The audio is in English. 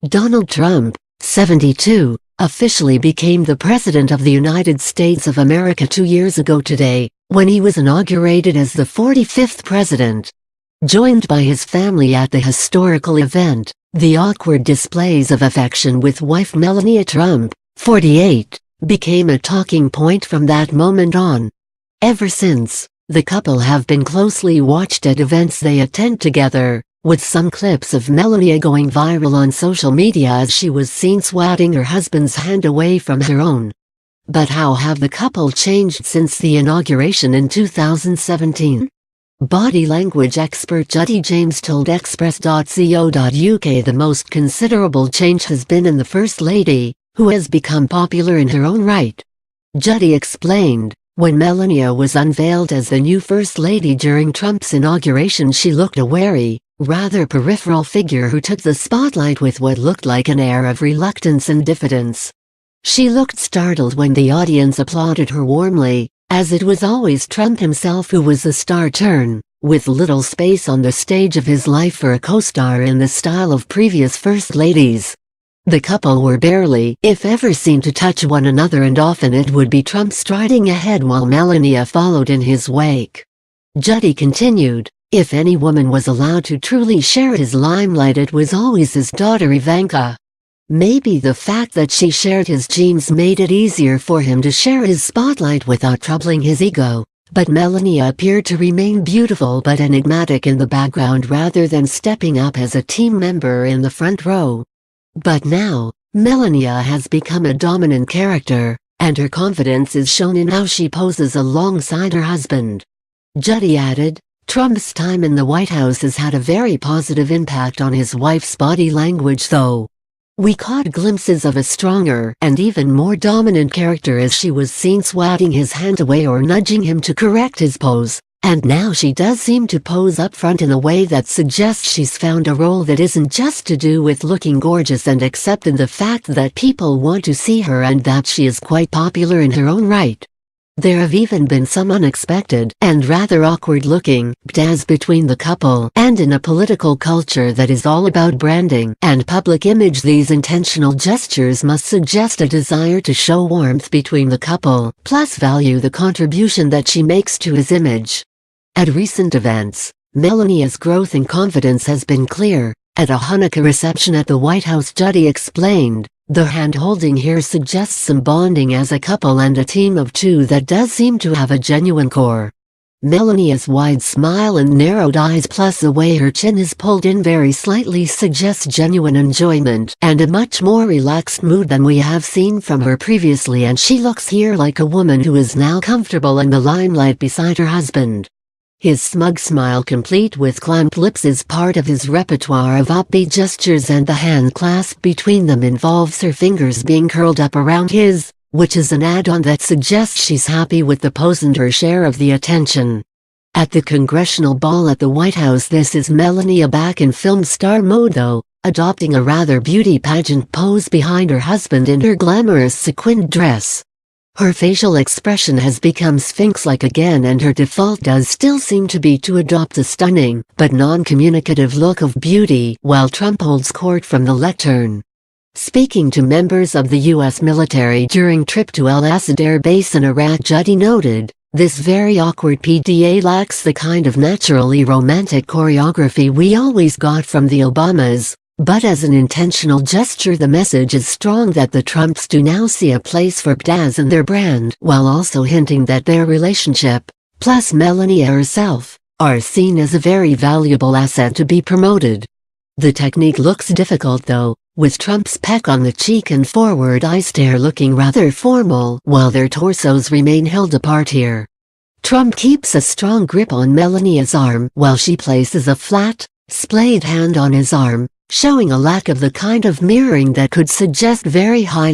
Donald Trump, 72, officially became the President of the United States of America 2 years ago today, when he was inaugurated as the 45th president. Joined by his family at the historical event, the awkward displays of affection with wife Melania Trump, 48, became a talking point from that moment on. Ever since, the couple have been closely watched at events they attend together, with some clips of Melania going viral on social media as she was seen swatting her husband's hand away from her own. But how have the couple changed since the inauguration in 2017? Body language expert Judy James told Express.co.uk the most considerable change has been in the First Lady, who has become popular in her own right. Judy explained, when Melania was unveiled as the new First Lady during Trump's inauguration, she looked a wary, rather peripheral figure who took the spotlight with what looked like an air of reluctance and diffidence. She looked startled when the audience applauded her warmly, as it was always Trump himself who was the star turn, with little space on the stage of his life for a co-star in the style of previous First Ladies. The couple were barely, if ever, seen to touch one another, and often it would be Trump striding ahead while Melania followed in his wake. Judy continued, if any woman was allowed to truly share his limelight, it was always his daughter Ivanka. Maybe the fact that she shared his genes made it easier for him to share his spotlight without troubling his ego, but Melania appeared to remain beautiful but enigmatic in the background rather than stepping up as a team member in the front row. But now, Melania has become a dominant character, and her confidence is shown in how she poses alongside her husband. Judy added, Trump's time in the White House has had a very positive impact on his wife's body language, though. We caught glimpses of a stronger and even more dominant character as she was seen swatting his hand away or nudging him to correct his pose, and now she does seem to pose up front in a way that suggests she's found a role that isn't just to do with looking gorgeous and accepted the fact that people want to see her and that she is quite popular in her own right. There have even been some unexpected and rather awkward-looking photos between the couple, and in a political culture that is all about branding and public image, these intentional gestures must suggest a desire to show warmth between the couple, plus value the contribution that she makes to his image. At recent events, Melania's growth in confidence has been clear. At a Hanukkah reception at the White House, Judy explained, the hand-holding here suggests some bonding as a couple and a team of two that does seem to have a genuine core. Melania's wide smile and narrowed eyes, plus the way her chin is pulled in very slightly, suggests genuine enjoyment and a much more relaxed mood than we have seen from her previously, and she looks here like a woman who is now comfortable in the limelight beside her husband. His smug smile, complete with clamped lips, is part of his repertoire of upbeat gestures, and the hand clasp between them involves her fingers being curled up around his, which is an add-on that suggests she's happy with the pose and her share of the attention. At the congressional ball at the White House, this is Melania back in film star mode, though, adopting a rather beauty pageant pose behind her husband in her glamorous sequined dress. Her facial expression has become sphinx-like again, and her default does still seem to be to adopt a stunning but non-communicative look of beauty while Trump holds court from the lectern. Speaking to members of the U.S. military during trip to Al Asad Air Base in Iraq, Judy noted, this very awkward PDA lacks the kind of naturally romantic choreography we always got from the Obamas. But as an intentional gesture, the message is strong that the Trumps do now see a place for PDAs in their brand, while also hinting that their relationship, plus Melania herself, are seen as a very valuable asset to be promoted. The technique looks difficult though, with Trump's peck on the cheek and forward eye stare looking rather formal, while their torsos remain held apart here. Trump keeps a strong grip on Melania's arm while she places a flat, splayed hand on his arm, showing a lack of the kind of mirroring that could suggest very high